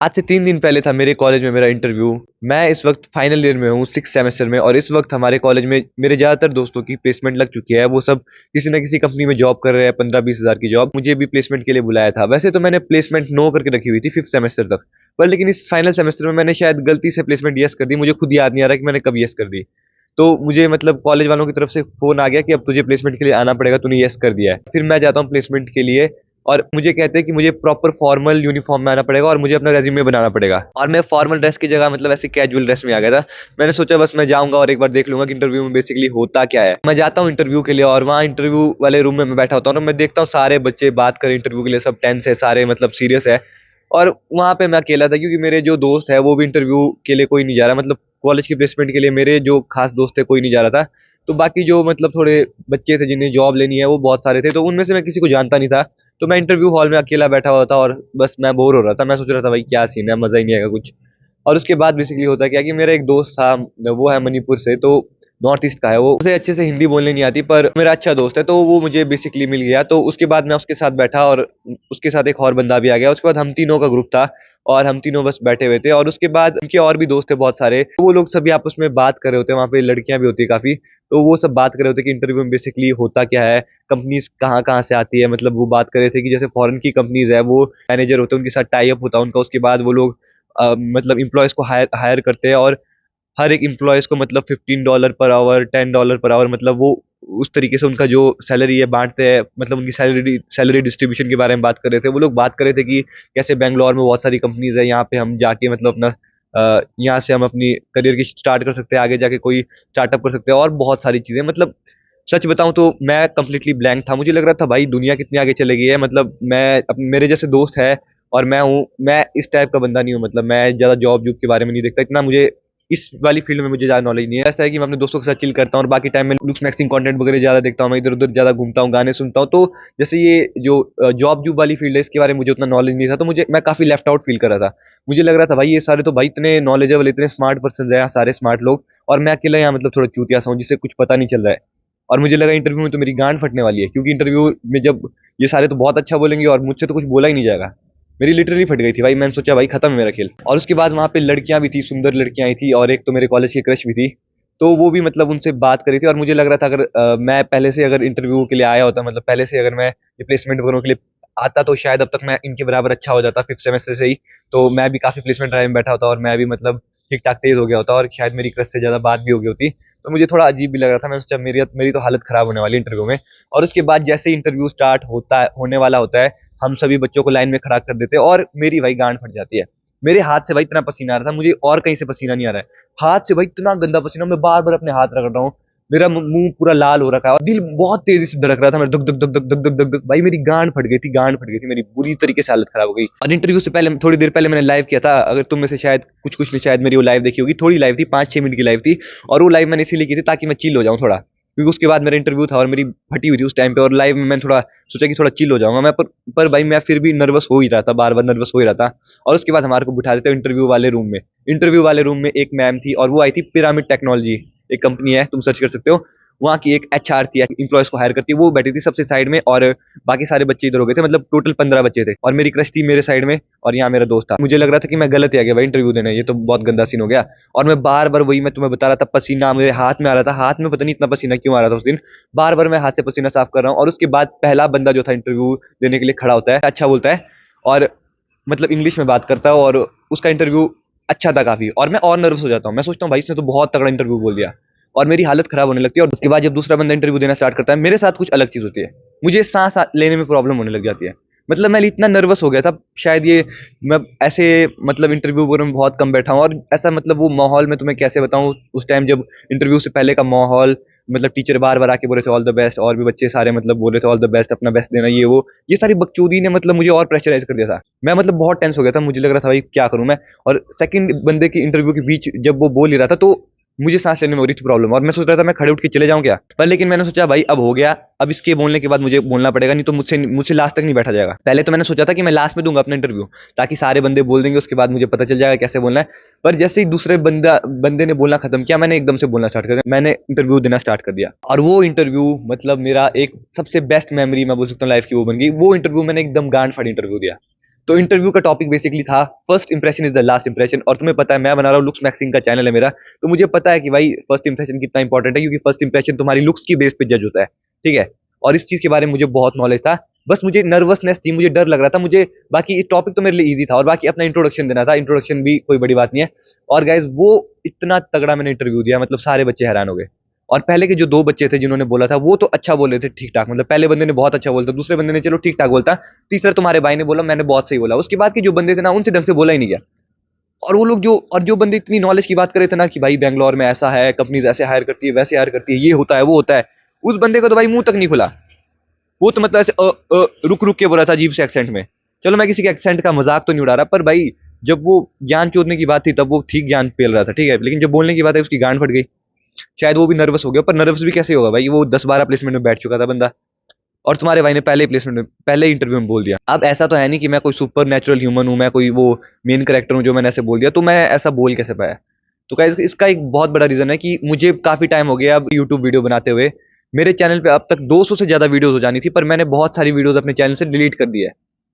आज से 3 दिन पहले था मेरे कॉलेज में मेरा इंटरव्यू। मैं इस वक़्त फाइनल ईयर में हूँ, 6th सेमेस्टर में, और इस वक़्त हमारे कॉलेज में मेरे ज़्यादातर दोस्तों की प्लेसमेंट लग चुकी है। वो सब किसी न किसी कंपनी में जॉब कर रहे हैं, 15-20 हज़ार की जॉब। मुझे भी प्लेसमेंट के लिए बुलाया था। वैसे तो मैंने प्लेसमेंट नो करके रखी हुई थी 5th सेमेस्टर तक, पर लेकिन इस फाइनल सेमेस्टर में मैंने शायद गलती से प्लेसमेंट येस कर दी। मुझे खुद याद नहीं आ रहा कि मैंने कब येस कर दी। तो मुझे मतलब कॉलेज वालों की तरफ से फ़ोन आ गया कि अब तुझे प्लेसमेंट के लिए आना पड़ेगा, तूने येस कर दिया है। फिर मैं जाता हूँ प्लेसमेंट के लिए, और मुझे कहते हैं कि मुझे प्रॉपर फॉर्मल यूनिफॉर्म में आना पड़ेगा और मुझे अपना रेज्यूमे बनाना पड़ेगा। और मैं फॉर्मल ड्रेस की जगह मतलब ऐसे कैजुअल ड्रेस में आ गया था। मैंने सोचा बस मैं जाऊंगा और एक बार देख लूंगा कि इंटरव्यू में बेसिकली होता क्या है। मैं जाता हूँ इंटरव्यू के लिए, और वहाँ इंटरव्यू वाले रूम में मैं बैठा होता हूँ और मैं देखता हूँ सारे बच्चे बात करें इंटरव्यू के लिए, सब टेंस है, सारे मतलब सीरियस है। और वहाँ पे मैं अकेला था, क्योंकि मेरे जो दोस्त है वो भी इंटरव्यू के लिए कोई नहीं जा रहा, मतलब कॉलेज की प्लेसमेंट के लिए मेरे जो खास दोस्त थे कोई नहीं जा रहा था। तो बाकी जो मतलब थोड़े बच्चे थे जिन्हें जॉब लेनी है वो बहुत सारे थे, तो उनमें से मैं किसी को जानता नहीं था। तो मैं इंटरव्यू हॉल में अकेला बैठा हुआ था और बस मैं बोर हो रहा था। मैं सोच रहा था भाई क्या सीन है, मज़ा ही नहीं आएगा कुछ। और उसके बाद बेसिकली होता क्या कि मेरा एक दोस्त था, वो है मणिपुर से, तो नॉर्थ ईस्ट का है वो। उसे अच्छे से हिंदी बोलने नहीं आती, पर मेरा अच्छा दोस्त है तो वो मुझे बेसिकली मिल गया। तो उसके बाद मैं उसके साथ बैठा और उसके साथ एक और बंदा भी आ गया। उसके बाद हम तीनों का ग्रुप था और हम तीनों बस बैठे हुए थे, और उसके बाद उनके और भी दोस्त थे बहुत सारे। तो वो लोग सभी आपस में बात कर रहे होते हैं, वहाँ पे लड़कियां भी होती है काफ़ी। तो वो सब बात कर रहे होते हैं कि इंटरव्यू में बेसिकली होता क्या है, कंपनीज कहाँ कहाँ से आती है। मतलब वो बात कर रहे थे कि जैसे फॉरेन की कंपनीज है, वो मैनेजर होते हैं उनके साथ टाई अप होता है उनका। उसके बाद वो लोग मतलब इम्प्लॉयज़ को हायर हायर करते हैं, और हर एक एम्प्लॉइज़ को मतलब $15 पर आवर, $10 पर आवर, मतलब वो उस तरीके से उनका जो सैलरी है बाँटते हैं। मतलब उनकी सैलरी सैलरी डिस्ट्रीब्यूशन के बारे में बात कर रहे थे। वो लोग बात कर रहे थे कि कैसे बैंगलोर में बहुत सारी कंपनीज़ है, यहाँ पे हम जाके मतलब अपना यहाँ से हम अपनी करियर की स्टार्ट कर सकते हैं, आगे जाके कोई स्टार्टअप कर सकते हैं और बहुत सारी चीज़ें। मतलब सच बताऊँ तो मैं कंप्लीटली ब्लैंक था। मुझे लग रहा था भाई दुनिया कितनी आगे चली गई है। मतलब मैं मेरे जैसे दोस्त है और मैं हूँ, मैं इस टाइप का बंदा नहीं हूँ। मतलब मैं ज़्यादा जॉब-जूब के बारे में नहीं देखता, इतना मुझे इस वाली फील्ड में मुझे ज़्यादा नॉलेज नहीं है। ऐसा है कि मैं अपने दोस्तों के साथ चिल करता हूँ और बाकी टाइम में लुक्स मैक्सिंग कंटेंट वगैरह ज़्यादा देखता हूँ। मैं इधर-उधर ज़्यादा घूमता हूँ, गाने सुनता हूँ। तो जैसे ये जो जॉब-जूब वाली फील्ड है, इसके बारे में मुझे उतना नॉलेज नहीं था, तो मैं काफ़ी लेफ्ट आउट फील कर रहा था। मुझे लग रहा था भाई ये सारे तो भाई इतने नॉलेजेबल, इतने स्मार्ट पर्सन्स हैं यहाँ, सारे स्मार्ट लोग, और मैं अकेला यहाँ मतलब थोड़ा चूतिया-सा हूँ जिसे कुछ पता नहीं चल रहा है। और मुझे लगा इंटरव्यू में तो मेरी गांड फटने वाली है, क्योंकि इंटरव्यू में जब ये सारे तो बहुत अच्छा बोलेंगे और मुझसे तो कुछ बोला ही नहीं जाएगा। मेरी लिटरली फट गई थी भाई। मैंने सोचा भाई खत्म है मेरा खेल। और उसके बाद वहाँ पे लड़कियां भी थी, सुंदर लड़कियां आई थी, और एक तो मेरे कॉलेज की क्रश भी थी। तो वो भी मतलब उनसे बात करी थी, और मुझे लग रहा था अगर मैं पहले से अगर इंटरव्यू के लिए आया होता, मतलब पहले से अगर मैं ये प्लेसमेंट वगैरह के लिए आता, तो शायद अब तक मैं इनके बराबर अच्छा हो जाता 5th सेमेस्टर से ही। तो मैं भी काफ़ी प्लेसमेंट ड्राइव में बैठा होता और मैं भी मतलब ठीक ठाक तेज हो गया होता, और शायद मेरी क्रश से ज़्यादा बात भी हो गई होती। तो मुझे थोड़ा अजीब भी लग रहा था। मैंने सोचा मेरी मेरी तो हालत खराब होने वाली है इंटरव्यू में। और उसके बाद जैसे ही इंटरव्यू स्टार्ट होता है, होने वाला होता है, हम सभी बच्चों को लाइन में खड़ा कर देते हैं और मेरी भाई गांड फट जाती है। मेरे हाथ से भाई इतना पसीना आ रहा था, मुझे और कहीं से पसीना नहीं आ रहा है। हाथ से भाई इतना गंदा पसीना, मैं बार बार अपने हाथ रगड़ रहा हूँ। मेरा मुंह पूरा लाल हो रखा है और दिल बहुत तेजी से धड़क रहा था मेरा, धक धक धक धक धक धक धक धक। भाई मेरी गांड फट गई थी, गांड फट गई थी मेरी, बुरी तरीके से हालत खराब हो गई। और इंटरव्यू से पहले थोड़ी देर पहले मैंने लाइव किया था। अगर तुम में से शायद कुछ कुछ ने शायद मेरी वो लाइव देखी होगी, थोड़ी लाइव थी, 5-6 मिनट की लाइव थी। और वो लाइव मैंने इसीलिए की थी ताकि मैं चिल हो जाऊँ थोड़ा, क्योंकि उसके बाद मेरा इंटरव्यू था और मेरी फटी हुई थी उस टाइम पे, और लाइव में मैं थोड़ा सोचा कि थोड़ा चिल हो जाऊंगा मैं। पर भाई मैं फिर भी नर्वस हो ही रहा था, बार बार नर्वस हो ही रहा था। और उसके बाद हमारे को बिठा देते इंटरव्यू वाले रूम में। इंटरव्यू वाले रूम में एक मैम थी, और वो आई थी पिरामिड टेक्नोलॉजी, एक कंपनी है, तुम सर्च कर सकते हो। वहाँ की एक एचआर थी, इंप्लॉयज को हायर करती है, वो बैठी थी सबसे साइड में, और बाकी सारे बच्चे इधर हो गए थे। मतलब टोटल 15 बच्चे थे, और मेरी क्रश थी मेरे साइड में, और यहाँ मेरा दोस्त था। मुझे लग रहा था कि मैं गलत ही आ गया भाई इंटरव्यू देने, ये तो बहुत गंदा सीन हो गया। और मैं बार बार, वही मैं तुम्हें बता रहा था, पसीना मेरे हाथ में आ रहा था। हाथ में पता नहीं इतना पसीना क्यों आ रहा था उस दिन। बार बार मैं हाथ से पसीना साफ कर रहा हूँ। और उसके बाद पहला बंदा जो था इंटरव्यू देने के लिए खड़ा होता है, अच्छा बोलता है, और मतलब इंग्लिश में बात करता है, और उसका इंटरव्यू अच्छा था काफी। और मैं और नर्वस हो जाता हूँ, मैं सोचता हूँ भाई इसने तो बहुत तगड़ा इंटरव्यू बोल दिया, और मेरी हालत खराब होने लगती है। और उसके बाद जब दूसरा बंदा इंटरव्यू देना स्टार्ट करता है, मेरे साथ कुछ अलग चीज होती है। मुझे सांस लेने में प्रॉब्लम होने लग जाती है। मतलब मैं इतना नर्वस हो गया था, शायद ये मैं ऐसे मतलब इंटरव्यू वगैरह में बहुत कम बैठा हूँ। और ऐसा मतलब वो माहौल मैं तुम्हें कैसे बताऊँ, उस टाइम जब इंटरव्यू से पहले का माहौल, मतलब टीचर बार बार आके बोल रहे थे ऑल द बेस्ट, और भी बच्चे सारे मतलब बोल रहे थे ऑल द बेस्ट, अपना बेस्ट देना, ये वो, ये सारी बकचोदी ने मतलब मुझे और प्रेशराइज कर दिया था। मैं मतलब बहुत टेंस हो गया था, मुझे लग रहा था भाई क्या करूं मैं। और सेकंड बंदे की इंटरव्यू के बीच जब वो बोल ही रहा था, तो मुझे सांस लेने में हो रही थी प्रॉब्लम, और मैं सोच रहा था मैं खड़े उठ के चले जाऊं क्या, पर लेकिन मैंने सोचा भाई अब हो गया, अब इसके बोलने के बाद मुझे बोलना पड़ेगा, नहीं तो मुझसे मुझसे लास्ट तक नहीं बैठा जाएगा। पहले तो मैंने सोचा था कि मैं लास्ट में दूंगा अपना इंटरव्यू, ताकि सारे बंदे बोल देंगे, उसके बाद मुझे पता चल जाएगा कैसे बोलना है। पर जैसे ही दूसरे बंदे ने बोलना खत्म किया, मैंने एकदम से बोलना स्टार्ट कर दिया, मैंने इंटरव्यू देना स्टार्ट कर दिया। और वो इंटरव्यू मतलब मेरा एक सबसे बेस्ट मेमोरी मैं बोल सकता हूँ लाइफ की वो बन गई। वो इंटरव्यू मैंने एकदम गांड फाड़ी इंटरव्यू दिया। तो इंटरव्यू का टॉपिक बेसिकली था first impression is the last impression. और तुम्हें पता है मैं बना रहा हूँ लुक्स मैक्सिंग का चैनल है मेरा, तो मुझे पता है कि भाई फर्स्ट इंप्रेशन कितना इंपॉर्टेंट है, क्योंकि फर्स्ट इंप्रेशन तुम्हारी लुक्स की बेस पे जज होता है, ठीक है। और इस चीज के बारे में मुझे बहुत नॉलेज था, बस मुझे नर्वसनेस थी, मुझे डर लग रहा था मुझे। बाकी टॉपिक तो मेरे लिए इजी था, और बाकी अपना इंट्रोडक्शन देना था, इंट्रोडक्शन भी कोई बड़ी बात नहीं है। और गाइज वो इतना तगड़ा मैंने इंटरव्यू दिया, मतलब सारे बच्चे हैरान हो गए। और पहले के जो 2 बच्चे थे जिन्होंने बोला था वो तो अच्छा बोल रहे थे, ठीक ठाक, मतलब पहले बंदे ने बहुत अच्छा बोलता, दूसरे बंदे ने चलो ठीक ठाक बोलता, तीसरा तुम्हारे भाई ने बोला मैंने बहुत सही बोला। उसके बाद के जो बंदे थे ना उनसे ढंग से बोला ही नहीं गया। और वो लोग जो बंदे इतनी नॉलेज की बात कर रहे थे ना कि भाई बैंगलोर में ऐसा है, कंपनीज ऐसे हायर करती है, वैसे हायर करती है, ये होता है वो होता है, उस बंदे का तो भाई मुंह तक नहीं खुला। वो तो मतलब ऐसे रुक रुक के बोला था अजीब से एक्सेंट में। चलो मैं किसी के एक्सेंट का मजाक तो नहीं उड़ा रहा, पर भाई जब वो ज्ञान चोदने की बात थी तब वो ठीक ज्ञान पेल रहा था, ठीक है, लेकिन जब बोलने की बात है उसकी गांड फट गई। शायद वो भी नर्वस हो गया, पर नर्वस भी कैसे होगा भाई, वो 10-12 प्लेसमेंट में बैठ चुका था बंदा, और तुम्हारे भाई ने पहले प्लेसमेंट में पहले इंटरव्यू में बोल दिया। अब ऐसा तो है नहीं कि मैं कोई सुपर नेचुरल ह्यूमन हूँ, मैं कोई वो मेन कैरेक्टर हूँ जो मैंने ऐसे बोल दिया, तो मैं ऐसा बोल कैसे पाया। तो गाइस इसका एक बहुत बड़ा रीजन है कि मुझे काफी टाइम हो गया अब यूट्यूब वीडियो बनाते हुए। मेरे चैनल पे अब तक 200 से ज्यादा वीडियोस हो जानी थी, पर मैंने बहुत सारी वीडियोस अपने चैनल से डिलीट कर दी है।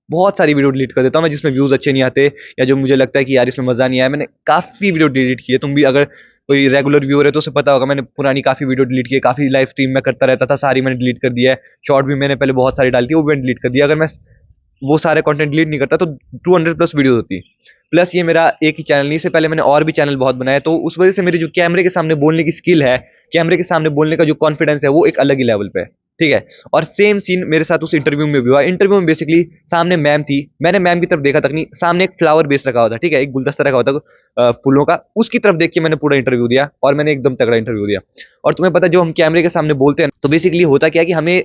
बहुत सारी वीडियो डिलीट कर देता हूँ मैं जिसमें व्यूज अच्छे नहीं आते, या जो मुझे लगता है कि यार इसमें मजा नहीं आया। मैंने काफी वीडियो डिलीट की है, तुम भी अगर कोई रेगुलर व्यूअर है तो उसे पता होगा, मैंने पुरानी काफी वीडियो डिलीट की है, काफी लाइव स्ट्रीम में करता रहता था, सारी मैंने डिलीट कर दिया है। शॉर्ट भी मैंने पहले बहुत सारी डाली थी, वो भी मैंने डिलीट कर दिया। अगर मैं वो सारे कंटेंट डिलीट नहीं करता तो 200 प्लस वीडियो होती। प्लस ये मेरा एक ही चैनल नहीं, इससे पहले मैंने और भी चैनल बहुत बनाए, तो उस वजह से मेरी जो कैमरे के सामने बोलने की स्किल है, कैमरे के सामने बोलने का जो कॉन्फिडेंस है, वो एक अलग ही लेवल पे है, ठीक है। और सेम सीन मेरे साथ उस इंटरव्यू में भी हुआ। इंटरव्यू में बेसिकली सामने मैम थी, मैंने मैम की तरफ देखा तक नहीं, सामने एक फ्लावर बेस रखा हुआ था, ठीक है, एक गुलदस्ता रखा हुआ था फूलों का, उसकी तरफ देख के मैंने पूरा इंटरव्यू दिया, और मैंने एकदम तगड़ा इंटरव्यू दिया। और तुम्हें पता है जब हम कैमरे के सामने बोलते हैं तो बेसिकली होता क्या है कि हमें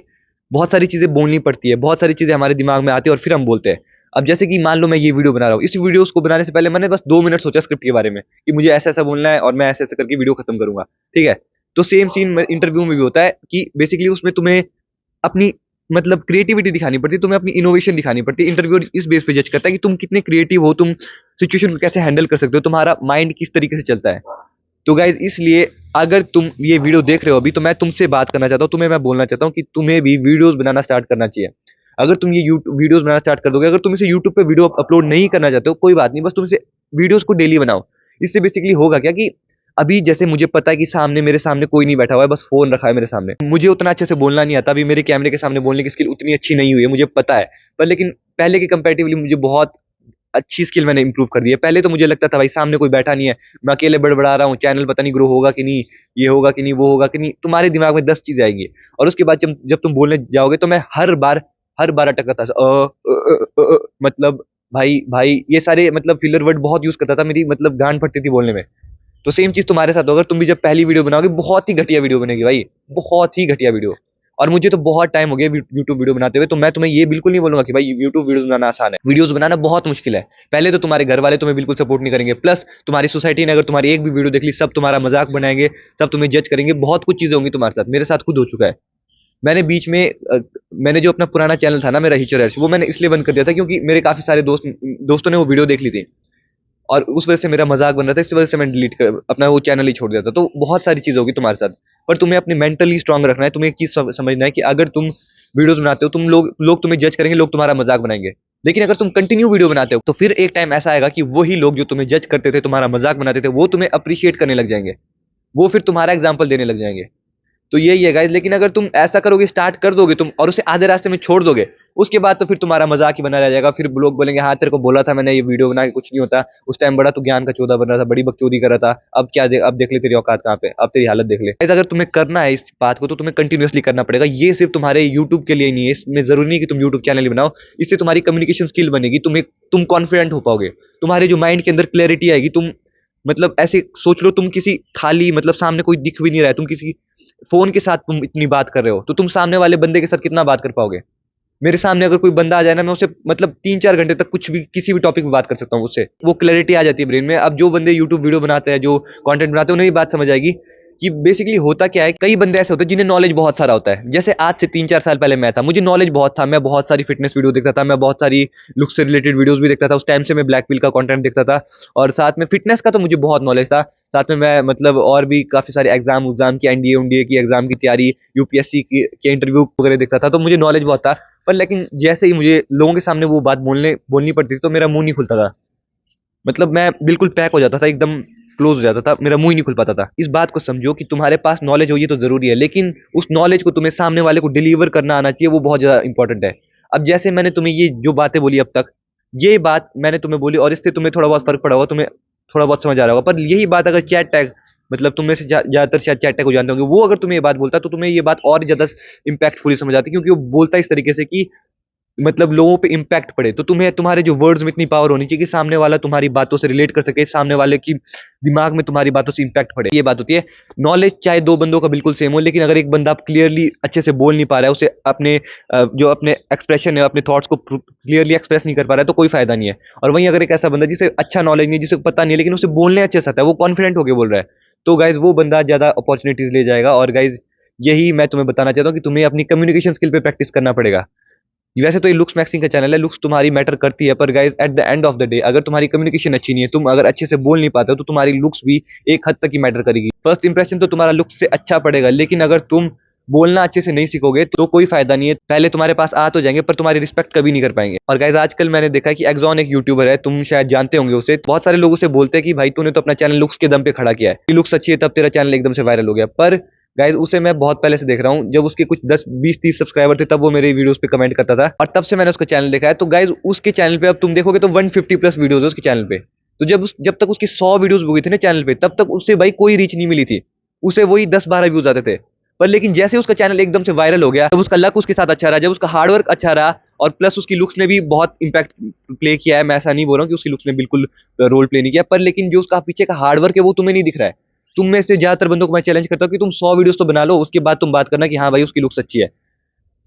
बहुत सारी चीजें बोलनी पड़ती है, बहुत सारी चीजें हमारे दिमाग में आती है और फिर हम बोलते हैं। अब जैसे कि मान लो मैं ये वीडियो बना रहा हूँ, इस वीडियो को बनाने से पहले मैंने बस 2 मिनट सोचा स्क्रिप्ट के बारे में कि मुझे ऐसा ऐसा बोलना है और मैं ऐसे ऐसे करके वीडियो खत्म करूंगा, ठीक है। तो सेम सीन इंटरव्यू में भी होता है कि बेसिकली उसमें तुम्हें अपनी मतलब क्रिएटिविटी दिखानी पड़ती है, तुम्हें अपनी इनोवेशन दिखानी पड़ती है। इंटरव्यूअर इस बेस पे जज करता है कि तुम कितने क्रिएटिव हो, तुम सिचुएशन को कैसे हैंडल कर सकते हो, तुम्हारा माइंड किस तरीके से चलता है। तो गाइज इसलिए अगर तुम ये वीडियो देख रहे हो अभी, तो मैं तुमसे बात करना चाहता हूँ, तुम्हें मैं बोलना चाहता हूँ कि तुम्हें भी वीडियोस बनाना स्टार्ट करना चाहिए। अगर तुम ये यूट्यूब वीडियोस बनाना स्टार्ट कर दोगे, अगर तुम इसे यूट्यूब पे वीडियो अपलोड नहीं करना चाहते हो कोई बात नहीं, बस तुम इसे वीडियोस को डेली बनाओ। इससे बेसिकली होगा क्या कि अभी जैसे मुझे पता है कि सामने मेरे सामने कोई नहीं बैठा हुआ है, बस फोन रखा है मेरे सामने, मुझे उतना अच्छे से बोलना नहीं आता, अभी मेरे कैमरे के सामने बोलने की स्किल उतनी अच्छी नहीं हुई है, मुझे पता है। पर लेकिन पहले के कंपैरेटिवली मुझे बहुत अच्छी स्किल मैंने इंप्रूव कर दी है। पहले तो मुझे लगता था भाई सामने कोई बैठा नहीं है, मैं अकेले बड़बड़ा रहा हूँ, चैनल पता नहीं ग्रो होगा कि नहीं, ये होगा कि नहीं, वो होगा कि नहीं, तुम्हारे दिमाग में 10 चीजें आएंगी। और उसके बाद जब तुम बोलने जाओगे तो मैं हर बार अटकता था, मतलब भाई भाई ये सारे मतलब फिलर वर्ड बहुत यूज करता था, मेरी मतलब गांड फटती थी बोलने में। तो सेम चीज तुम्हारे साथ होगा, तुम भी जब पहली वीडियो बनाओगे बहुत ही घटिया वीडियो बनेगी भाई, बहुत ही घटिया वीडियो। और मुझे तो बहुत टाइम हो गया यूट्यूब वीडियो बनाते हुए, तो मैं तुम्हें ये बिल्कुल नहीं बोलूंगा कि भाई यूट्यूब वीडियो बनाना आसान है, वीडियोस बनाना बहुत मुश्किल है। पहले तो तुम्हारे घर वाले तुम्हें बिल्कुल सपोर्ट नहीं करेंगे, प्लस तुम्हारी सोसाइटी ने अगर तुम्हारी एक भी वीडियो देख ली सब तुम्हारा मजाक बनाएंगे, सब तुम्हें जज करेंगे, बहुत कुछ चीजें होंगी तुम्हारे साथ। मेरे साथ खुद हो चुका है। मैंने बीच में मैंने जो अपना पुराना चैनल था ना मेरा हिचर वो मैंने इसलिए बंद कर दिया था क्योंकि मेरे काफी सारे दोस्तों ने वो वीडियो देख ली थी, और उस वजह से मेरा मजाक बन रहा था, इस वजह से मैंने डिलीट कर अपना वो चैनल ही छोड़ दिया था। तो बहुत सारी चीज होगी तुम्हारे साथ, पर तुम्हें अपनी मेंटली स्ट्रांग रखना है। तुम्हें एक चीज समझना है कि अगर तुम वीडियोस बनाते हो, तुम लोग तुम्हें जज करेंगे, लोग तुम्हारा मजाक बनाएंगे। लेकिन अगर तुम कंटिन्यू वीडियो बनाते हो तो फिर एक टाइम ऐसा आएगा कि वही लोग जो तुम्हें जज करते थे, तुम्हारा मजाक बनाते थे, वो तुम्हें अप्रिशिएट करने लग जाएंगे, वो फिर तुम्हारा एग्जाम्पल देने लग जाएंगे। तो यही है गाइस। लेकिन अगर तुम ऐसा करोगे, स्टार्ट कर दोगे तुम और उसे आधे रास्ते में छोड़ दोगे, उसके बाद तो फिर तुम्हारा मजाक ही बना रह जाएगा। फिर लोग बोलेंगे हाँ तेरे को बोला था मैंने ये वीडियो बना के कुछ नहीं होता, उस टाइम बड़ा तू ज्ञान का चौधा बन रहा था, बड़ी बकचोदी कर रहा था, अब क्या अब देख ले तेरी औकात कहाँ पे, अब तेरी हालत देख ले। अगर तुम्हें करना है इस बात को तो तुम्हें कंटिन्यूअसली करना पड़ेगा। ये सिर्फ तुम्हारे यूट्यूब के लिए ही नहीं है, इसमें जरूरी नहीं कि तुम यूट्यूब चैनल ही बनाओ, इससे तुम्हारी कम्युनिकेशन स्किल बनेगी, तुम कॉन्फिडेंट हो पाओगे, तुम्हारे जो माइंड के अंदर क्लैरिटी आएगी। तुम मतलब ऐसे सोच लो, तुम किसी खाली मतलब सामने कोई दिख भी नहीं रहा है, तुम किसी फोन के साथ तुम इतनी बात कर रहे हो, तो तुम सामने वाले बंदे के साथ कितना बात कर पाओगे। मेरे सामने अगर कोई बंदा आ जाए ना, मैं उससे मतलब 3-4 घंटे तक कुछ भी किसी भी टॉपिक पे बात कर सकता हूँ, उससे वो क्लैरिटी आ जाती है ब्रेन में। अब जो बंदे यूट्यूब वीडियो बनाते हैं, जो कंटेंट बनाते हैं, उन्हें ये बात समझ आएगी कि बेसिकली होता क्या है, कई बंदे ऐसे होते हैं जिन्हें नॉलेज बहुत सारा होता है। जैसे आज से 3-4 साल पहले मैं था, मुझे नॉलेज बहुत था, मैं बहुत सारी फिटनेस वीडियो देखता था, मैं बहुत सारी लुक से रिलेटेड वीडियोस भी देखता था। उस टाइम से मैं ब्लैक पिल का कंटेंट देखता था, और साथ में फिटनेस का तो मुझे बहुत नॉलेज था। साथ में मैं मतलब और भी काफी सारे एग्जाम की, एनडीए उनडीए की एग्जाम की तैयारी, यूपीएससी की के इंटरव्यू वगैरह देखता था, तो मुझे नॉलेज बहुत था। पर लेकिन जैसे ही मुझे लोगों के सामने वो बात बोलनी पड़ती थी, तो मेरा मुंह नहीं खुलता था। मतलब मैं बिल्कुल पैक हो जाता था, एकदम क्लोज हो जाता था, मेरा मुंह ही नहीं खुल पाता था। इस बात को समझो कि तुम्हारे पास नॉलेज हो ये तो जरूरी है, लेकिन उस नॉलेज को तुम्हें सामने वाले को डिलीवर करना आना चाहिए, वो बहुत ज्यादा इंपॉर्टेंट है। अब जैसे मैंने तुम्हें ये जो बातें बोली अब तक, ये बात मैंने तुम्हें बोली और इससे तुम्हें थोड़ा बहुत फर्क पड़ा होगा, तुम्हें थोड़ा बहुत समझ आ रहा होगा। पर यही बात अगर चैट टैग, मतलब तुम में से ज्यादातर शायद चैट टैग को जानते होंगे, वो अगर तुम्हें ये बात बोलता तो तुम्हें ये बात और ज्यादा इंपैक्टफुली समझ आती, क्योंकि वो बोलता है इस तरीके से कि मतलब लोगों पे इम्पैक्ट पड़े। तो तुम्हें तुम्हारे जो वर्ड्स में इतनी पावर होनी चाहिए कि सामने वाला तुम्हारी बातों से रिलेट कर सके, सामने वाले की दिमाग में तुम्हारी बातों से इम्पैक्ट पड़े। ये बात होती है। नॉलेज चाहे दो बंदों का बिल्कुल सेम हो, लेकिन अगर एक बंदा क्लियरली अच्छे से बोल नहीं पा रहा है, उसे अपने जो अपने एक्सप्रेशन है, अपने थॉट्स को क्लियरली एक्सप्रेस नहीं कर पा रहा है, तो कोई फायदा नहीं है। और वहीं अगर एक ऐसा बंदा जिसे अच्छा नॉलेज नहीं है, जिसे पता नहीं है, लेकिन उसे बोलने अच्छे से आता है, वो कॉन्फिडेंट होकर बोल रहा है, तो गाइज वो बंदा ज्यादा अपॉर्चुनिटीज ले जाएगा। और गाइज यही मैं तुम्हें बताना चाहता हूँ कि तुम्हें अपनी कम्युनिकेशन स्किल पे प्रैक्टिस करना पड़ेगा। वैसे तो ये लुक्स मैक्सिंग का चैनल है, लुक्स तुम्हारी मैटर करती है, पर guys at the end of the day अगर तुम्हारी कम्युनिकेशन अच्छी नहीं है, तुम अगर अच्छे से बोल नहीं पाते हो, तो तुम्हारी लुक्स भी एक हद तक ही मैटर करेगी। फर्स्ट इंप्रेशन तो तुम्हारा लुक्स से अच्छा पड़ेगा, लेकिन अगर तुम बोलना अच्छे से नहीं सीखोगे तो कोई फायदा नहीं है। पहले तुम्हारे पास आ तो जाएंगे, पर तुम्हारी रिस्पेक्ट कभी नहीं कर पाएंगे। और गाइस आजकल मैंने देखा है कि एक्सॉन एक यूट्यूबर है, तुम शायद जानते होंगे उसे। बहुत सारे लोग उसे बोलते हैं कि भाई तूने तो अपना चैनल लुक्स के दम पे खड़ा किया है, लुक्स अच्छी है तब तेरा चैनल एकदम से वायरल हो गया। पर गाइज उसे मैं बहुत पहले से देख रहा हूँ, जब उसके कुछ 10 20 30 सब्सक्राइबर थे, तब वो मेरे वीडियोस पे कमेंट करता था, और तब से मैंने उसका चैनल देखा है। तो गाइज उसके चैनल पे अब तुम देखोगे तो 150 प्लस वीडियोस है उसके चैनल पे। तो जब तक उसकी 100 वीडियोस हो गई थी ना चैनल पे, तब तक उससे भाई कोई रीच नहीं मिली थी, उसे वही 10 12 व्यूज आते थे। पर लेकिन जैसे उसका चैनल एकदम से वायरल हो गया, जब उसका लक उसके साथ अच्छा रहा, जब उसका हार्डवर्क अच्छा रहा, और प्लस उसकी लुक्स ने भी बहुत इंपैक्ट प्ले किया है। मैं ऐसा नहीं बोल रहा हूँ कि उसकी लुक्स ने बिल्कुल रोल प्ले नहीं किया, पर लेकिन जो उसका पीछे का हार्डवर्क है वो तुम्हें नहीं दिख रहा है। तुम में से ज्यादातर बंदों को मैं चैलेंज करता हूँ कि तुम 100 वीडियोस तो बना लो, उसके बाद तुम बात करना कि हाँ भाई उसकी लुक्स अच्छी है।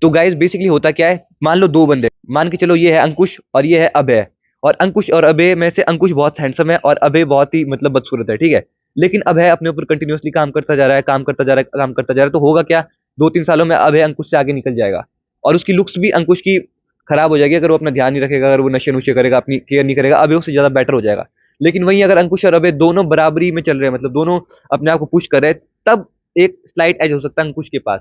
तो गाइस बेसिकली होता क्या है, मान लो दो बंदे, मान के चलो ये है अंकुश और ये है अभय, और अंकुश और अभय में से अंकुश बहुत हैंडसम है और अभय बहुत ही मतलब बदसूरत है, ठीक है। लेकिन अभय अपने ऊपर कंटिन्यूअसली काम करता जा रहा है, काम करता जा रहा है, काम करता जा रहा है, तो होगा क्या, 2-3 सालों में अभय अंकुश से आगे निकल जाएगा, और उसकी लुक्स भी अंकुश की खराब हो जाएगी। अगर वो अपना ध्यान नहीं रखेगा, अगर वो नशे नुशे करेगा, अपनी केयर नहीं करेगा, अभय उससे ज्यादा बेटर हो जाएगा। लेकिन वहीं अगर अंकुश और अभय दोनों बराबरी में चल रहे हैं, मतलब दोनों अपने आप को पुश कर रहे हैं, तब एक स्लाइट एज हो सकता है अंकुश के पास।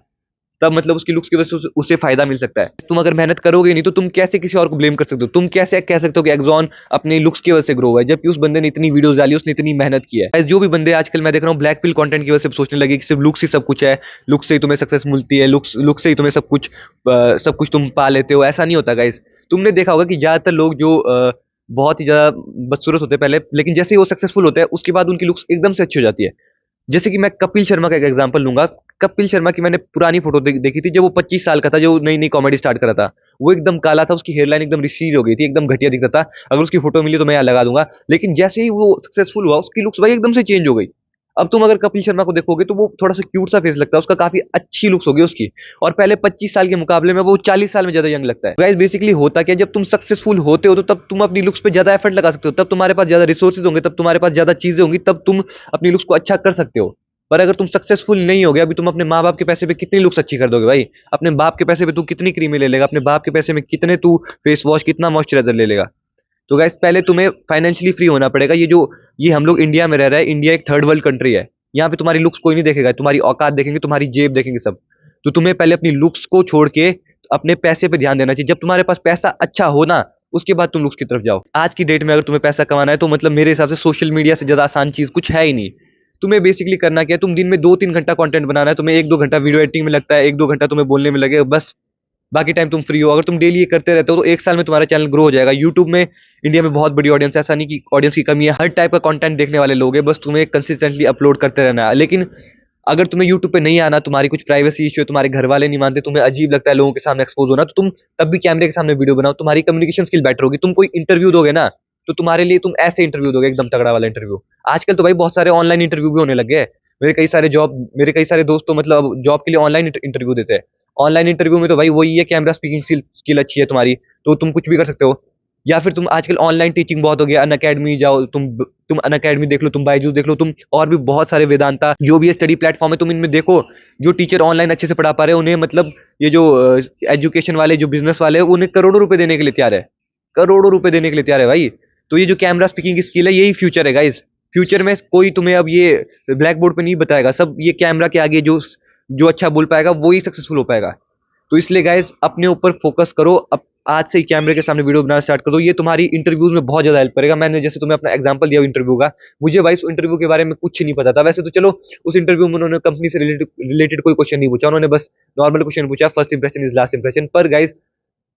तब मतलब उसकी लुक्स की वजह से उसे फायदा मिल सकता है। तुम अगर मेहनत करोगे नहीं, तो तुम कैसे किसी और को ब्लेम कर सकते हो? तुम कैसे कह सकते हो कि एक्सॉन अपनी लुक्स की वजह से ग्रो हुआ है, जबकि उस बंदे ने इतनी वीडियोस डाली, उसने इतनी मेहनत की है। जो भी बंदे आजकल मैं देख रहा हूँ ब्लैक पिल कंटेंट की वजह से सोचने लगे कि सिर्फ लुक्स ही सब कुछ है, लुक्स से ही तुम्हें सक्सेस मिलती है, लुक्स से ही तुम्हें सब कुछ तुम पा लेते हो, ऐसा नहीं होता गाइस। तुमने देखा होगा कि ज्यादातर लोग जो बहुत ही ज्यादा बदसूरत होते हैं पहले, लेकिन जैसे ही वो सक्सेसफुल होते हैं, उसके बाद उनकी लुक्स एकदम से अच्छी हो जाती है। जैसे कि मैं कपिल शर्मा का एक एग्जांपल लूंगा। कपिल शर्मा की मैंने पुरानी फोटो देखी थी, जब वो 25 साल का था, जो नई नई कॉमेडी स्टार्ट करा था। वो एकदम काला था, उसकी हेयरलाइन एकदम रिसीड हो गई थी, एकदम घटिया दिखता था। अगर उसकी फोटो मिली तो मैं यहाँ लगा दूंगा। लेकिन जैसे ही वो सक्सेसफुल हुआ, उसकी लुक्स भाई एकदम से चेंज हो गई। अब तुम अगर कपिल शर्मा को देखोगे तो वो थोड़ा सा क्यूट सा फेस लगता है उसका, काफी अच्छी लुक्स होगी उसकी, और पहले 25 साल के मुकाबले में वो 40 साल में ज्यादा यंग लगता है। गाइस बेसिकली होता क्या, जब तुम सक्सेसफुल होते हो तो तब तुम अपनी लुक्स पे ज्यादा एफर्ट लगा सकते हो, तब तुम्हारे पास ज्यादा रिसोर्सेज होंगे, तब तुम्हारे पास ज्यादा चीजें होंगी, तब तुम अपनी लुक्स को अच्छा कर सकते हो। पर अगर तुम सक्सेसफुल नहीं हो गए, अभी तुम अपने माँ बाप के पैसे पे कितनी लुक्स अच्छी कर दोगे भाई? अपने बाप के पैसे पे तू कितनी क्रीमें ले लेगा? अपने बाप के पैसे में कितने तू फेस वॉश, कितना मॉइस्चराइजर ले लेगा? तो गाइस पहले तुम्हें फाइनेंशियली फ्री होना पड़ेगा। ये हम लोग इंडिया में रह रहे हैं, इंडिया एक थर्ड वर्ल्ड कंट्री है। यहाँ पे तुम्हारी लुक्स कोई नहीं देखेगा, तुम्हारी औकात देखेंगे, तुम्हारी जेब देखेंगे सब। तो तुम्हें पहले अपनी लुक्स को छोड़ के अपने पैसे पे ध्यान देना चाहिए। जब तुम्हारे पास पैसा अच्छा हो ना, उसके बाद तुम लुक्स की तरफ जाओ। आज की डेट में अगर तुम्हें पैसा कमाना है, तो मतलब मेरे हिसाब से सोशल मीडिया से ज्यादा आसान चीज कुछ है ही नहीं। तुम्हें बेसिकली करना क्या है, तुम दिन में 2-3 घंटा कंटेंट बनाना है, तुम्हें 1-2 घंटा वीडियो एडिटिंग में लगता है, 1-2 घंटा तुम्हें बोलने में लगे, बस बाकी टाइम तुम फ्री हो। अगर तुम डेली ये करते रहते हो, तो 1 साल में तुम्हारा चैनल ग्रो हो जाएगा। यूट्यूब में इंडिया में बहुत बड़ी ऑडियंस है, ऐसा नहीं कि ऑडियंस की कमी है, हर टाइप का कंटेंट देखने वाले लोग हैं, बस तुम्हें कंसिस्टेंटली अपलोड करते रहना है। लेकिन अगर तुम्हें यूट्यूब पे नहीं आना, तुम्हारी कुछ प्राइवेसी इश्यू है, तुम्हारे घर वाले नहीं मानते, तुम्हें अजीब लगता है लोगों के सामने एक्सपोज होना, तो तुम तब भी कैमरे के सामने वीडियो बनाओ। तुम्हारी कम्युनिकेशन स्किल बेटर होगी। तुम कोई इंटरव्यू दोगे ना, तो तुम्हारे लिए तुम ऐसे इंटरव्यू दोगे, एकदम तगड़ा वाला इंटरव्यू। आजकल तो भाई बहुत सारे ऑनलाइन इंटरव्यू भी होने लग गए। मेरे कई सारे दोस्त तो मतलब जॉब के लिए ऑनलाइन इंटरव्यू देते हैं। ऑनलाइन इंटरव्यू में तो भाई वही है, कैमरा स्पीकिंग स्किल अच्छी है तुम्हारी, तो तुम कुछ भी कर सकते हो। या फिर तुम आजकल ऑनलाइन टीचिंग बहुत हो गया, अनअकैडमी जाओ, तुम अनअकैडमी देख लो, तुम बायजूस देख लो, तुम और भी बहुत सारे वेदांता जो भी स्टडी प्लेटफॉर्म है, तुम इनमें देखो। जो टीचर ऑनलाइन अच्छे से पढ़ा पा रहे हैं उन्हें मतलब ये जो एजुकेशन वाले जो बिजनेस वाले हैं उन्हें करोड़ों रुपए देने के लिए तैयार है, करोड़ों रुपए देने के लिए तैयार है भाई। तो ये जो कैमरा स्पीकिंग की स्किल है यही फ्यूचर है गाइस। फ्यूचर में कोई तुम्हें अब ये ब्लैक बोर्ड पे नहीं बताएगा, सब ये कैमरा के आगे जो जो अच्छा बोल पाएगा वही सक्सेसफुल हो पाएगा। तो इसलिए गाइस अपने ऊपर फोकस करो, अब आज से ही कैमरे के सामने वीडियो बनाना स्टार्ट कर दो। ये तुम्हारी इंटरव्यूज में बहुत ज्यादा हेल्प करेगा। मैंने जैसे तुम्हें अपना एग्जांपल दिया इंटरव्यू का, मुझे भाई उस इंटरव्यू के बारे में कुछ नहीं पता था। वैसे तो चलो उस इंटरव्यू में उन्होंने कंपनी से रिलेटेड कोई क्वेश्चन नहीं पूछा, उन्होंने बस नॉर्मल क्वेश्चन पूछा, first impression is last impression. पर गाइस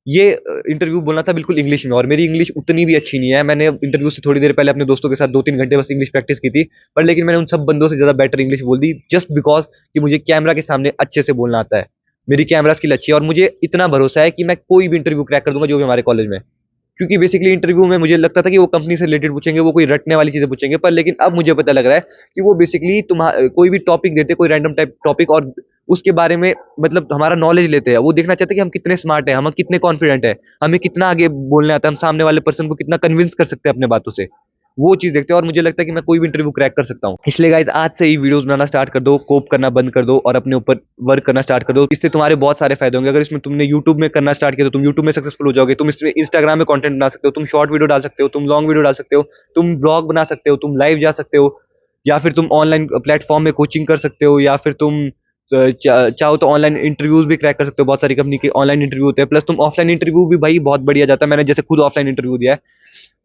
ये इंटरव्यू बोलना था बिल्कुल इंग्लिश में, और मेरी इंग्लिश उतनी भी अच्छी नहीं है। मैंने इंटरव्यू से थोड़ी देर पहले अपने दोस्तों के साथ 2-3 घंटे बस इंग्लिश प्रैक्टिस की थी, पर लेकिन मैंने उन सब बंदों से ज्यादा बेटर इंग्लिश बोल दी, जस्ट बिकॉज कि मुझे कैमरा के सामने अच्छे से बोलना आता है। मेरी कैमरा स्किल अच्छी है और मुझे इतना भरोसा है कि मैं कोई भी इंटरव्यू क्रैक कर दूंगा जो भी हमारे कॉलेज में। क्योंकि बेसिकली इंटरव्यू में मुझे लगता था कि वो कंपनी से रिलेटेड पूछेंगे, वो कोई रटने वाली चीजें पूछेंगे, पर लेकिन अब मुझे पता लग रहा है कि वो बेसिकली कोई भी टॉपिक देते, कोई रैंडम टाइप टॉपिक, और उसके बारे में मतलब हमारा नॉलेज लेते हैं। वो देखना चाहते हैं कि हम कितने स्मार्ट हैं, हम कितने कॉन्फिडेंट हैं, हमें कितना आगे बोलने आता है, हम सामने वाले पर्सन को कितना कन्विंस कर सकते हैं अपने बातों से। वो चीज देखते हैं और मुझे लगता है कि मैं कोई भी इंटरव्यू क्रैक कर सकता हूँ। इसलिए गाइज आज से ही वीडियोस बनाना स्टार्ट कर दो, कोप करना बंद कर दो और अपने ऊपर वर्क करना स्टार्ट कर दो। इससे तुम्हारे बहुत सारे फायदे होंगे। अगर इसमें तुमने यूट्यूब में करना स्टार्ट किया तो तुम यूट्यूब में सक्सेसफुल हो जाओगे, तुम इसमें इंस्टाग्राम में कंटेंट बना सकते हो, तुम शॉर्ट वीडियो डाल सकते हो, तुम लॉन्ग वीडियो डाल सकते हो, तुम ब्लॉग बना सकते हो, तुम लाइव जा सकते हो, या फिर तुम ऑनलाइन प्लेटफॉर्म में कोचिंग कर सकते हो, या फिर तुम चाहो तो ऑनलाइन इंटरव्यूज भी क्रैक कर सकते हो। बहुत सारी कंपनी के ऑनलाइन इंटरव्यू होते हैं, प्लस तुम ऑफलाइन इंटरव्यू भी भाई बहुत बढ़िया जाता है। मैंने जैसे खुद ऑफलाइन इंटरव्यू दिया है।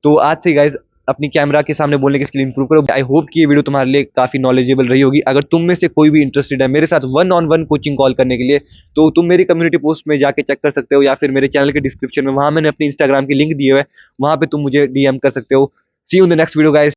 तो आज से गाइज अपनी कैमरा के सामने बोलने की स्किल इंप्रूव करो। आई होप कि ये वीडियो तुम्हारे लिए काफी नॉलेजेबल रही होगी। अगर तुम में से कोई भी इंटरेस्टेड है मेरे साथ 1-on-1 कोचिंग कॉल करने के लिए, तो तुम मेरी कम्युनिटी पोस्ट में जाके चेक कर सकते हो, या फिर मेरे चैनल के डिस्क्रिप्शन में वहां मैंने अपनी इंस्टाग्राम की लिंक दी है, वहां पे तुम मुझे डीएम कर सकते हो। See you in the next video guys.